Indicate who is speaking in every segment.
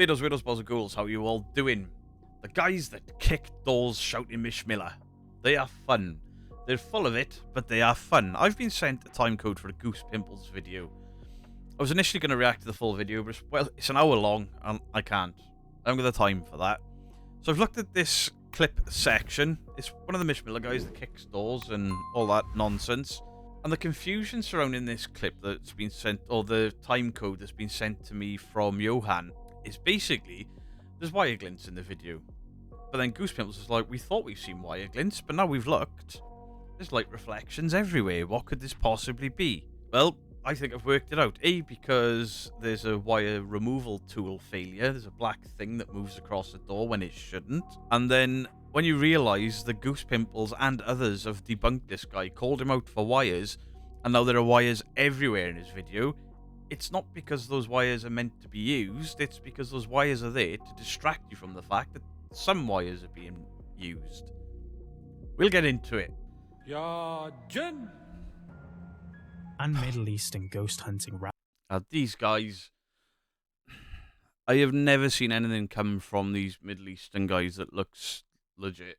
Speaker 1: Beatles, widows, boys and ghouls, how you all doing? The guys that kick doors shouting Mish Miller. They are fun. They're full of it, but they are fun. I've been sent a time code for a Goose Pimples video. I was initially going to react to the full video, but it's an hour long, and I can't. I haven't got the time for that. So I've looked at this clip section. It's one of the Mish Miller guys that kicks doors and all that nonsense. And the confusion surrounding this clip that's been sent, or the time code that's been sent to me from Johan, is basically, there's wire glints in the video. But then Goose Pimples is like, we thought we've seen wire glints, but now we've looked. There's light reflections everywhere. What could this possibly be? Well, I think I've worked it out. A, because there's a wire removal tool failure. There's a black thing that moves across the door when it shouldn't. And then when you realise the Goose Pimples and others have debunked this guy, called him out for wires, and now there are wires everywhere in his video, it's not because those wires are meant to be used, it's because those wires are there to distract you from the fact that some wires are being used. We'll get into it.
Speaker 2: Ya Jinn!
Speaker 3: And Middle Eastern ghost hunting rap.
Speaker 1: Now, these guys, I have never seen anything come from these Middle Eastern guys that looks legit.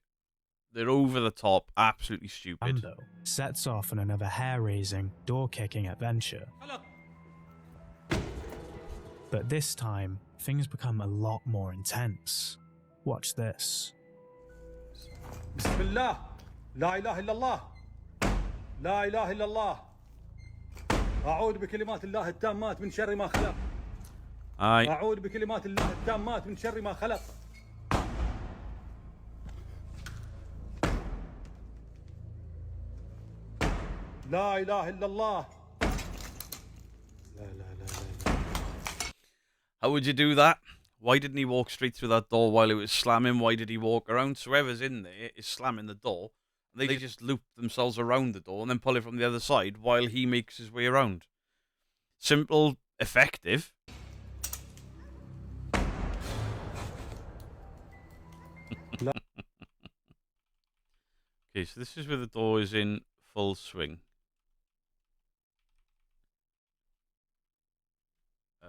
Speaker 1: They're over the top, absolutely stupid.
Speaker 3: Rambo sets off on another hair-raising, door-kicking adventure. But this time, things become a lot more intense. Watch this.
Speaker 2: Bismillah. La ilaha illallah. La ilaha illallah. أعوذ بكلمات الله التامات من شر ما خلق. أعوذ بكلمات الله التامات من شر ما خلق. لا إله إلا الله. لا لا لا لا.
Speaker 1: How would you do that? Why didn't he walk straight through that door while it was slamming? Why did he walk around? So whoever's in there is slamming the door. They just loop themselves around the door and then pull it from the other side while he makes his way around. Simple, effective. Okay, so this is where the door is in full swing.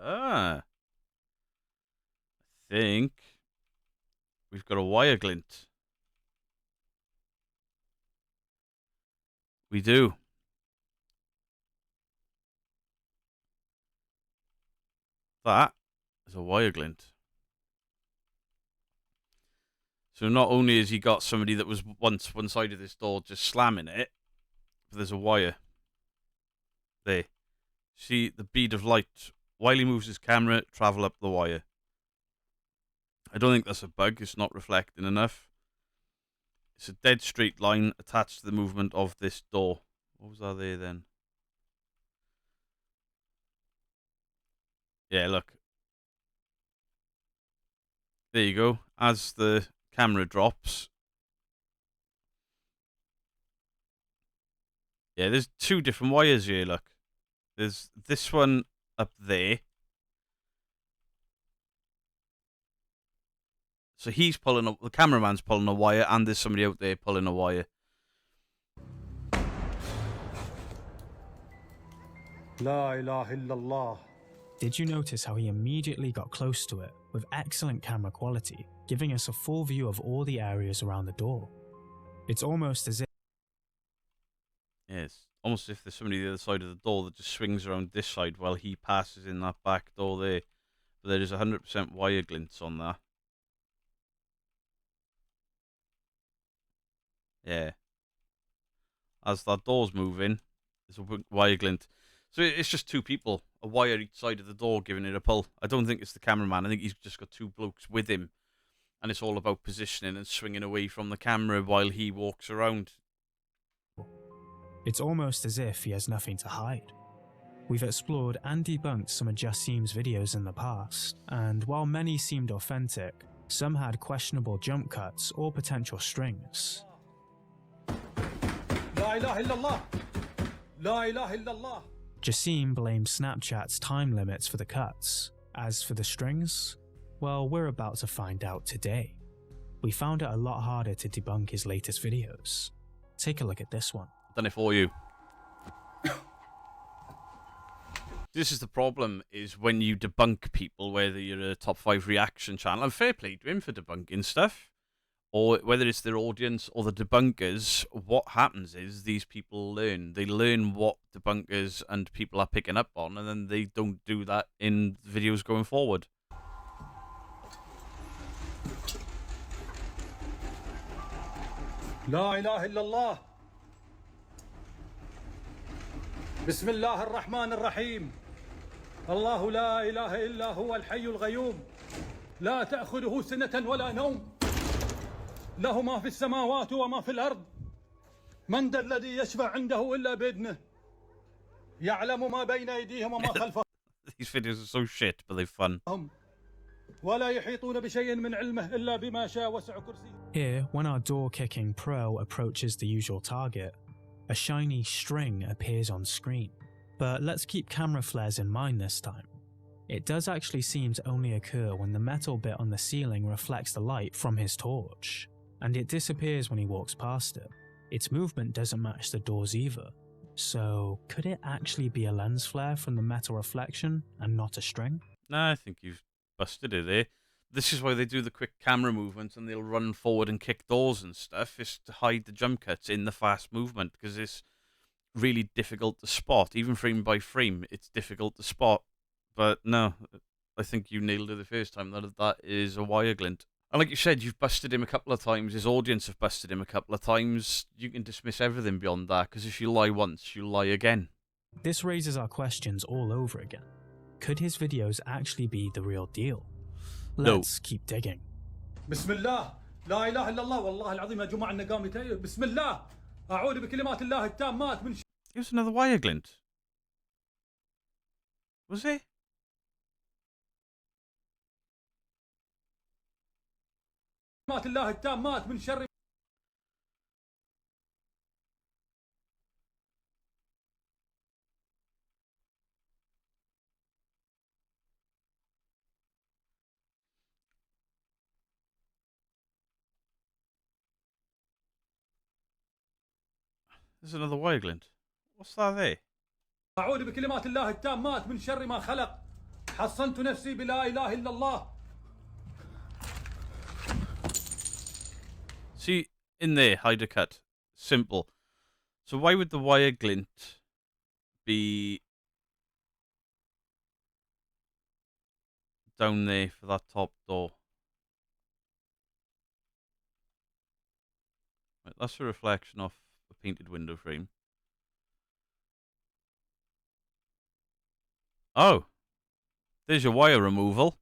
Speaker 1: I think we've got a wire glint. We do. That is a wire glint. So not only has he got somebody that was once one side of this door just slamming it, but there's a wire. There. See the bead of light while he moves his camera travel up the wire. I don't think that's a bug, it's not reflecting enough. It's a dead straight line attached to the movement of this door. What was that there then? Yeah, look. There you go. As the camera drops. Yeah, there's two different wires here, look. There's this one up there. So he's pulling the cameraman's pulling a wire, and there's somebody out there pulling a wire.
Speaker 2: La ilaha illallah.
Speaker 3: Did you notice how he immediately got close to it with excellent camera quality, giving us a full view of all the areas around the door? It's almost as if...
Speaker 1: Yes, almost as if there's somebody the other side of the door that just swings around this side while he passes in that back door there. But there is 100% wire glints on that. Yeah. As that door's moving, there's a wire glint. So it's just two people, a wire each side of the door giving it a pull. I don't think it's the cameraman. I think he's just got two blokes with him. And it's all about positioning and swinging away from the camera while he walks around.
Speaker 3: It's almost as if he has nothing to hide. We've explored and debunked some of Jassim's videos in the past, and while many seemed authentic, some had questionable jump cuts or potential strings.
Speaker 2: La ilaha illallah. La ilaha illallah.
Speaker 3: Jassim blamed Snapchat's time limits for the cuts. As for the strings, well, we're about to find out today. We found it a lot harder to debunk his latest videos. Take a look at this one.
Speaker 1: Done it for you. This is the problem, is when you debunk people, whether you're a top 5 reaction channel, and fair play to him for debunking stuff, or whether it's their audience or the debunkers, what happens is these people learn. They learn what debunkers and people are picking up on, and then they don't do that in videos going forward.
Speaker 2: لا إله إلا الله. بسم الله الرحمن الرحيم. الله لا إله إلا هو الحي القيوم لا تأخذه سنة ولا نوم له ما في السماوات وما في الأرض من ذا الذي يشفع عنده إلا بإذنه يعلم ما بين أيديهم وما خلفهم.
Speaker 1: These videos are so shit, but they're fun.
Speaker 2: ولا يحيطون بشيء من علمه إلا بما شاء وسع كرسيه.
Speaker 3: Here, when our door-kicking pro approaches the usual target, a shiny string appears on screen. But let's keep camera flares in mind this time. It does actually seem to only occur when the metal bit on the ceiling reflects the light from his torch, and it disappears when he walks past it. Its movement doesn't match the doors either. So, could it actually be a lens flare from the metal reflection and not a string?
Speaker 1: Nah, I think you've busted it there. This is why they do the quick camera movements and they'll run forward and kick doors and stuff, is to hide the jump cuts in the fast movement, because it's really difficult to spot. Even frame by frame, it's difficult to spot. But no, I think you nailed it the first time. That is a wire glint. And like you said, you've busted him a couple of times. His audience have busted him a couple of times. You can dismiss everything beyond that, because if you lie once, you lie again.
Speaker 3: This raises our questions all over again. Could his videos actually be the real deal? Let's keep digging.
Speaker 2: بسم الله لا إله إلا الله والله العظيم يا جماعة إنه قام يتأيد. بسم الله أعوذ بكلمات الله التامات من
Speaker 1: It was another wire glint. Was it?
Speaker 2: كلمات الله التامات من شر.
Speaker 1: There's another wire glint. What's that there?
Speaker 2: أعوذ بكلمات الله التامات من شر ما خلق حصنت نفسي بلا إله إلا الله.
Speaker 1: See, in there, hide a cut. Simple. So why would the wire glint be down there for that top door? Right, that's a reflection off a painted window frame. Oh, there's your wire removal.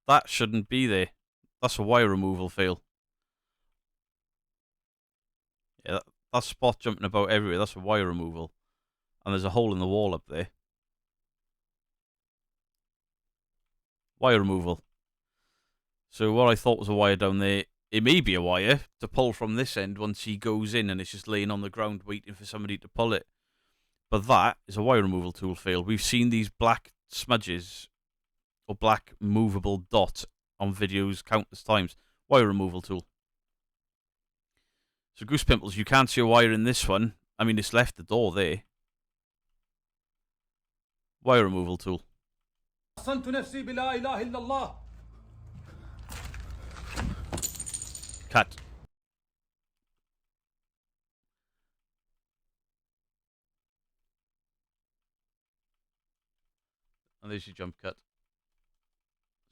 Speaker 1: That shouldn't be there. That's a wire removal fail. Yeah, that spot jumping about everywhere, that's a wire removal. And there's a hole in the wall up there. Wire removal. So what I thought was a wire down there, it may be a wire to pull from this end once he goes in and it's just laying on the ground waiting for somebody to pull it. But that is a wire removal tool fail. We've seen these black smudges or black movable dot on videos countless times. Wire removal tool. So Goose Pimples, you can't see a wire in this one. I mean, it's left the door there. Wire removal tool.
Speaker 2: حصنت نفسي بلا إله إلا الله.
Speaker 1: Cut. And there's your jump cut.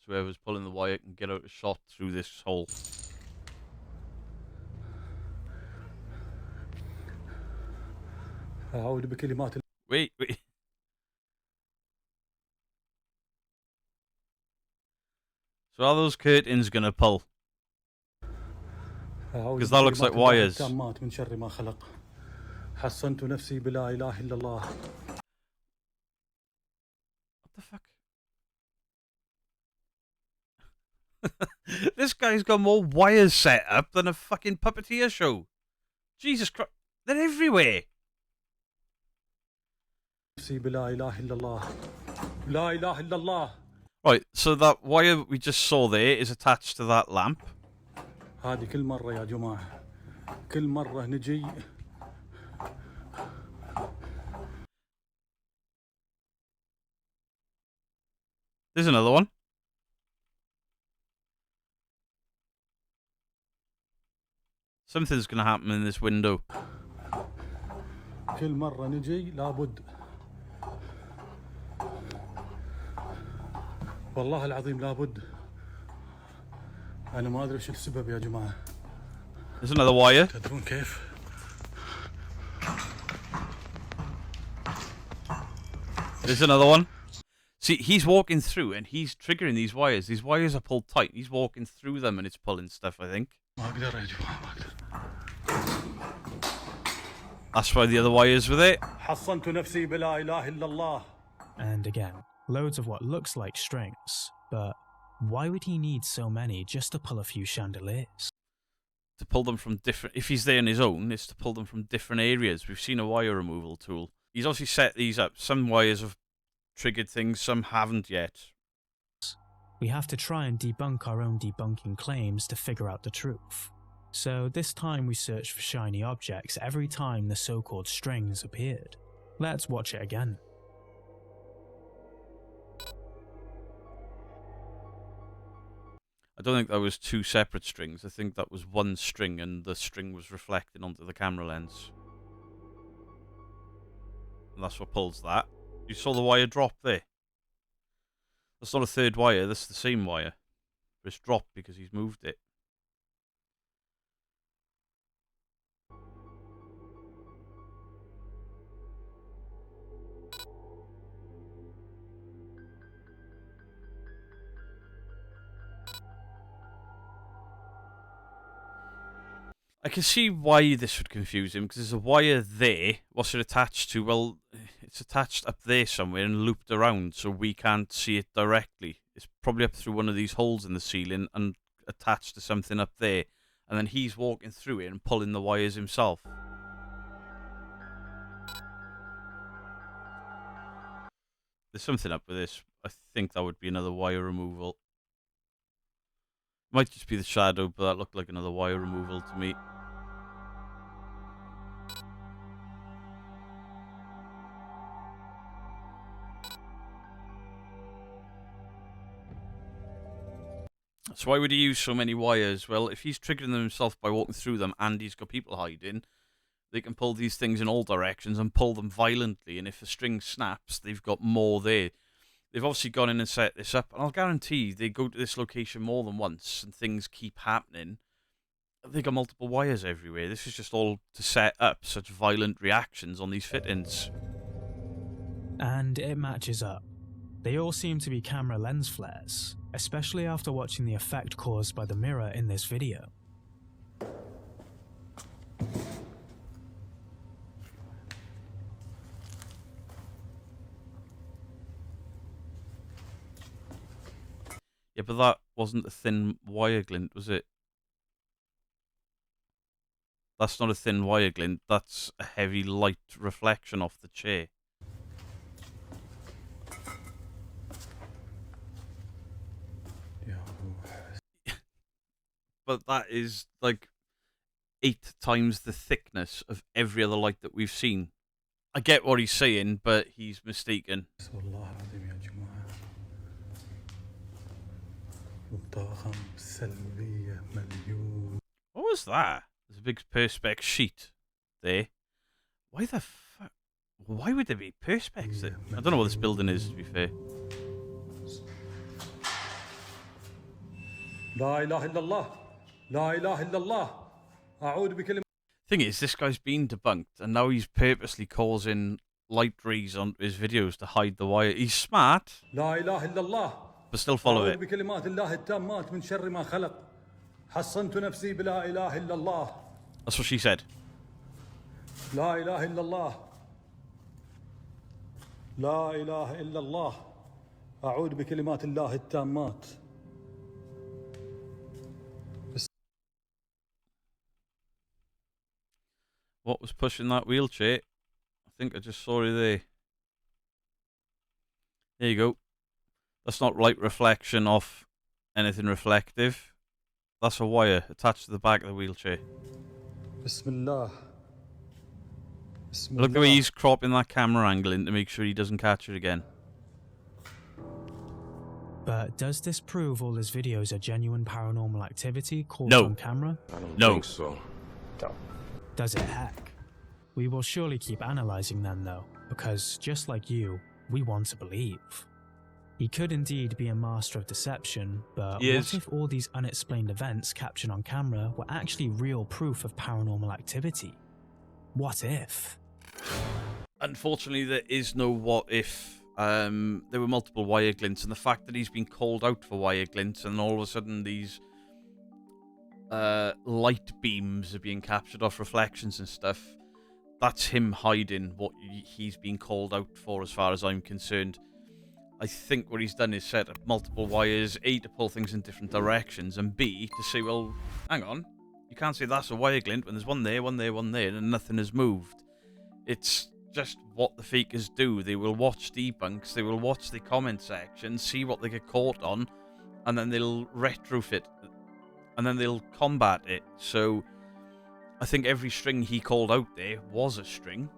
Speaker 1: So whoever's pulling the wire can get out a shot through this hole.
Speaker 2: أعوذ بكلمات.
Speaker 1: Wait. So are those curtains gonna pull? Because that looks like wires.
Speaker 2: التامات من شر ما خلق حصنت نفسي بلا إله إلا الله.
Speaker 1: What the fuck? This guy's got more wires set up than a fucking puppeteer show. Jesus Christ. They're everywhere.
Speaker 2: نفسي بلا إله إلا الله. لا إله إلا الله.
Speaker 1: Right, so that wire we just saw there is attached to that lamp.
Speaker 2: هذه كل مرة يا جماعة كل مرة نجي
Speaker 1: There's another one. Something's gonna happen in this window.
Speaker 2: كل مرة نجي لابد والله العظيم لابد أنا ما أدري إيش السبب يا جماعة.
Speaker 1: There's another wire.
Speaker 2: تدرون كيف؟
Speaker 1: There's another one. See, he's walking through and he's triggering these wires. These wires are pulled tight. He's walking through them and it's pulling stuff, I think.
Speaker 2: ما أقدر يا جماعة ما أقدر.
Speaker 1: That's why the other wires were there.
Speaker 2: حصنت نفسي بلا إله إلا الله.
Speaker 3: And again, loads of what looks like strings, but why would he need so many just to pull a few chandeliers?
Speaker 1: To pull them from different... If he's there on his own, it's to pull them from different areas. We've seen a wire removal tool. He's obviously set these up. Some wires have triggered things, some haven't yet.
Speaker 3: We have to try and debunk our own debunking claims to figure out the truth. So this time we searched for shiny objects every time the so-called strings appeared. Let's watch it again.
Speaker 1: I don't think that was two separate strings. I think that was one string and the string was reflecting onto the camera lens. And that's what pulls that. You saw the wire drop there. That's not a third wire, that's the same wire. But it's dropped because he's moved it. I can see why this would confuse him, because there's a wire there. What's it attached to? Well, it's attached up there somewhere and looped around, so we can't see it directly. It's probably up through one of these holes in the ceiling and attached to something up there. And then he's walking through it and pulling the wires himself. There's something up with this. I think that would be another wire removal. Might just be the shadow, but that looked like another wire removal to me. So why would he use so many wires? Well, if he's triggering them himself by walking through them and he's got people hiding, they can pull these things in all directions and pull them violently. And if the string snaps, they've got more there. They've obviously gone in and set this up. And I'll guarantee they go to this location more than once and things keep happening. They've got multiple wires everywhere. This is just all to set up such violent reactions on these fittings.
Speaker 3: And it matches up. They all seem to be camera lens flares, especially after watching the effect caused by the mirror in this video.
Speaker 1: Yeah, but that wasn't a thin wire glint, was it? That's not a thin wire glint, that's a heavy light reflection off the chair. But that is like 8 times the thickness of every other light that we've seen. I get what he's saying, but he's mistaken. What was that? There's a big perspex sheet there. Why the fuck? Why would there be perspex there? I don't know what this building is, to be fair.
Speaker 2: لا إله إلا الله لا إله إلا الله أعوذ بكلمة.
Speaker 1: Thing is, this guy's been debunked, and now he's purposely causing light rays on his videos to hide the wire. He's smart,
Speaker 2: لا إله إلا الله
Speaker 1: but still follow
Speaker 2: أعوذ
Speaker 1: it.
Speaker 2: بكلمات الله التامات من شر ما خلق حصنت نفسي بلا إله إلا الله.
Speaker 1: That's what she said.
Speaker 2: لا إله إلا الله لا إله إلا الله أعوذ بكلمات الله التامات.
Speaker 1: What was pushing that wheelchair? I think I just saw it there. There you go. That's not light reflection off anything reflective. That's a wire attached to the back of the wheelchair.
Speaker 2: Bismillah. Bismillah.
Speaker 1: Look the way he's cropping that camera angle in to make sure he doesn't catch it again.
Speaker 3: But does this prove all his videos are genuine paranormal activity caught
Speaker 1: No.
Speaker 3: on camera?
Speaker 4: I don't
Speaker 1: No.
Speaker 4: think so.
Speaker 3: Does it heck? We will surely keep analysing them though, because just like you, we want to believe. He could indeed be a master of deception, but
Speaker 1: He
Speaker 3: what
Speaker 1: is.
Speaker 3: if all these unexplained events captured on camera were actually real proof of paranormal activity? What if?
Speaker 1: Unfortunately, there is no what if. There were multiple wire glints, and the fact that he's been called out for wire glints, and all of a sudden these light beams are being captured off reflections and stuff, that's him hiding what he's been called out for, as far as I'm concerned. I think what he's done is set up multiple wires, A, to pull things in different directions, and B, to say, well, hang on, you can't say that's a wire glint when there's one there, one there, one there, and nothing has moved. It's just what the fakers do. They will watch debunks, they will watch the comment section, see what they get caught on, and then they'll retrofit, and then they'll combat it. So I think every string he called out there was a string,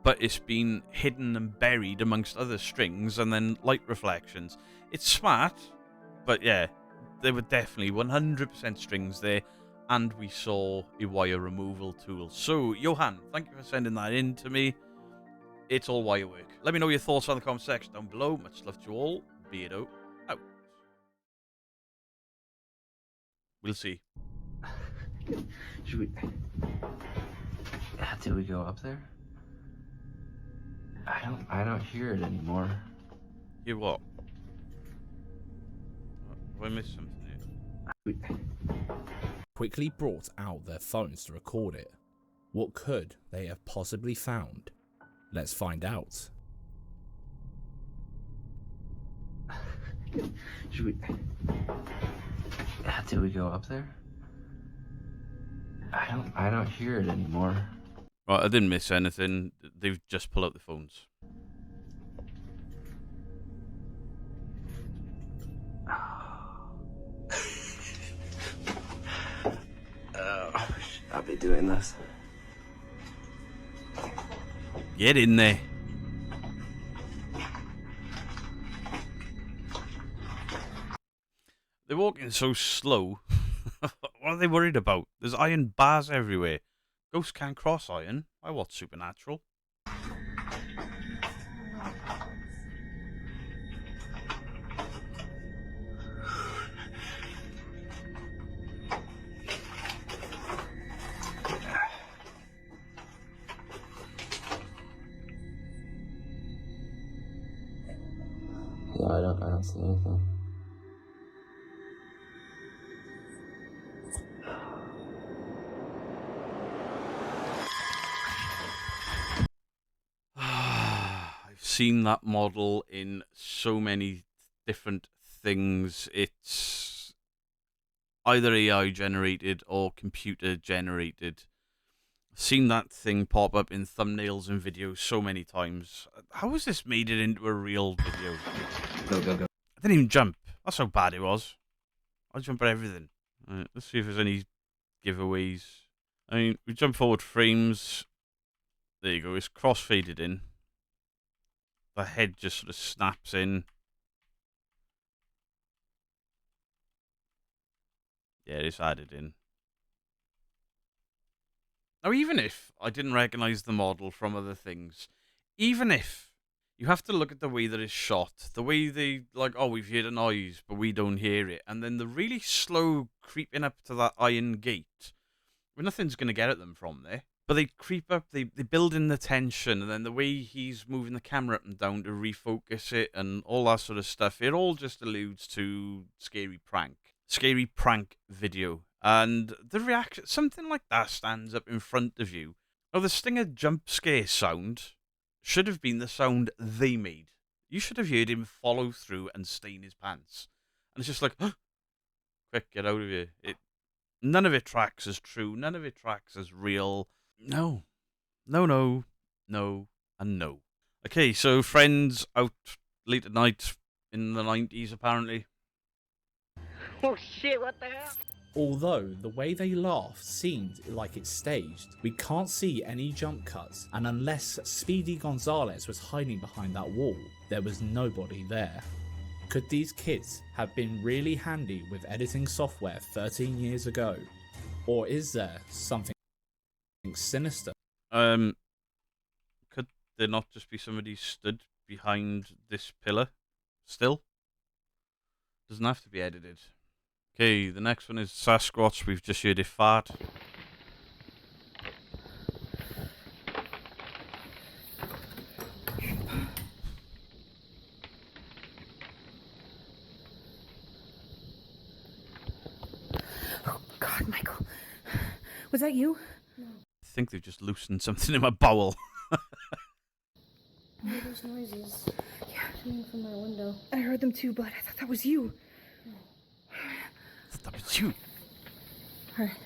Speaker 1: but it's been hidden and buried amongst other strings and then light reflections. It's smart, but yeah, there were definitely 100% strings there, and we saw a wire removal tool. So, Johan, thank you for sending that in to me. It's all wire work. Let me know your thoughts on the comment section down below. Much love to you all. Beardo out. We'll see.
Speaker 5: Should we... Did we go up there? I don't hear it anymore.
Speaker 1: Hear what? Have I missed something here?
Speaker 6: Quickly brought out their phones to record it. What could they have possibly found? Let's find out.
Speaker 5: Should we... Did we go up there? I don't hear it anymore.
Speaker 1: Right, I didn't miss anything. They've just pulled out the phones.
Speaker 5: I'll be doing this.
Speaker 1: Get in there. They're walking so slow. What are they worried about? There's iron bars everywhere. Ghosts can't cross iron. Why, what's supernatural?
Speaker 5: Yeah, I don't see anything.
Speaker 1: I've seen that model in so many different things. It's either AI generated or computer generated. I've seen that thing pop up in thumbnails and videos so many times. How has this made it into a real video?
Speaker 5: Go.
Speaker 1: I didn't even jump. That's how bad it was. I jump at everything. Right, let's see if there's any giveaways. I mean, we jump forward frames. There you go. It's cross-faded in. The head just sort of snaps in. Yeah, it's added in. Now, even if I didn't recognize the model from other things, even if you have to look at the way that it's shot, the way they, like, oh, we've heard a noise, but we don't hear it, and then the really slow creeping up to that iron gate, where nothing's going to get at them from there. But they creep up, they build in the tension, and then the way he's moving the camera up and down to refocus it and all that sort of stuff, it all just alludes to scary prank video. And the reaction, something like that stands up in front of you. Oh, the Stinger jump scare sound should have been the sound they made. You should have heard him follow through and stain his pants. And it's just like, oh, quick, get out of here. None of it tracks as true. None of it tracks as real. No, and no. Okay, so Friends out late at night in the 90s, apparently.
Speaker 7: Oh shit, what the hell?
Speaker 6: Although the way they laughed seemed like it's staged, we can't see any jump cuts, and unless Speedy Gonzalez was hiding behind that wall, there was nobody there. Could these kids have been really handy with editing software 13 years ago? Or is there something sinister?
Speaker 1: Could there not just be somebody stood behind this pillar still? Doesn't have to be edited. Okay, the next one is Sasquatch. We've just heard it fart.
Speaker 4: Oh, God, Michael. Was that you?
Speaker 1: I think they've just loosened something in my bowel.
Speaker 7: I heard those noises coming from my window.
Speaker 4: I heard them too, but I thought that was you.
Speaker 1: I thought that was you.
Speaker 4: All right.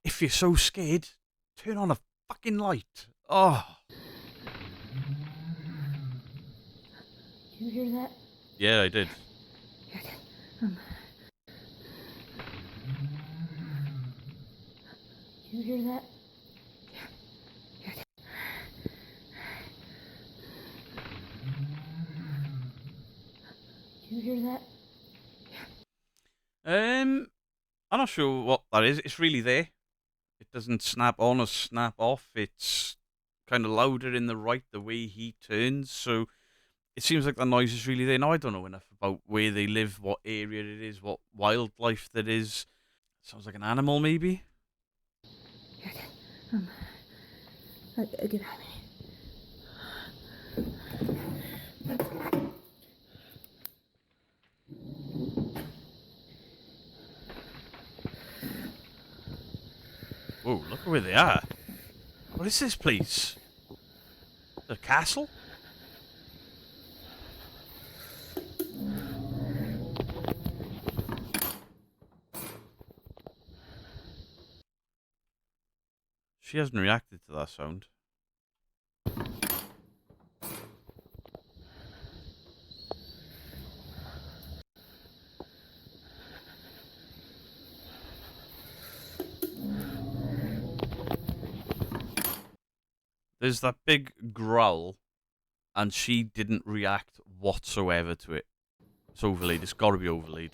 Speaker 1: If you're so scared, turn on a fucking light. Oh.
Speaker 7: You hear that?
Speaker 1: Yeah, I did.
Speaker 7: You hear that? You hear that?
Speaker 1: I'm not sure what that is. It's really there. It doesn't snap on or snap off. It's kind of louder in the right the way he turns. So it seems like the noise is really there. Now, I don't know enough about where they live, what area it is, what wildlife that is. Sounds like an animal, maybe?
Speaker 4: Get out of me.
Speaker 1: Whoa, look at where they are. What is this place? The castle? She hasn't reacted to that sound. There's that big growl, and she didn't react whatsoever to it. It's overlaid. It's got to be overlaid.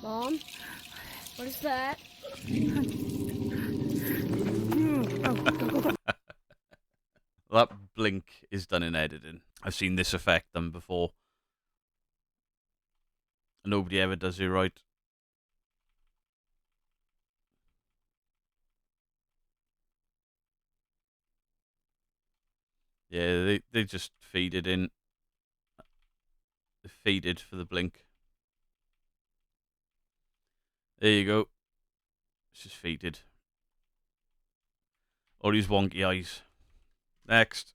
Speaker 7: Mom? What is that?
Speaker 1: That blink is done in editing. I've seen this effect done before. Nobody ever does it right. Yeah, they just faded in. They faded for the blink. There you go. It's just faded. All these wonky eyes. Next.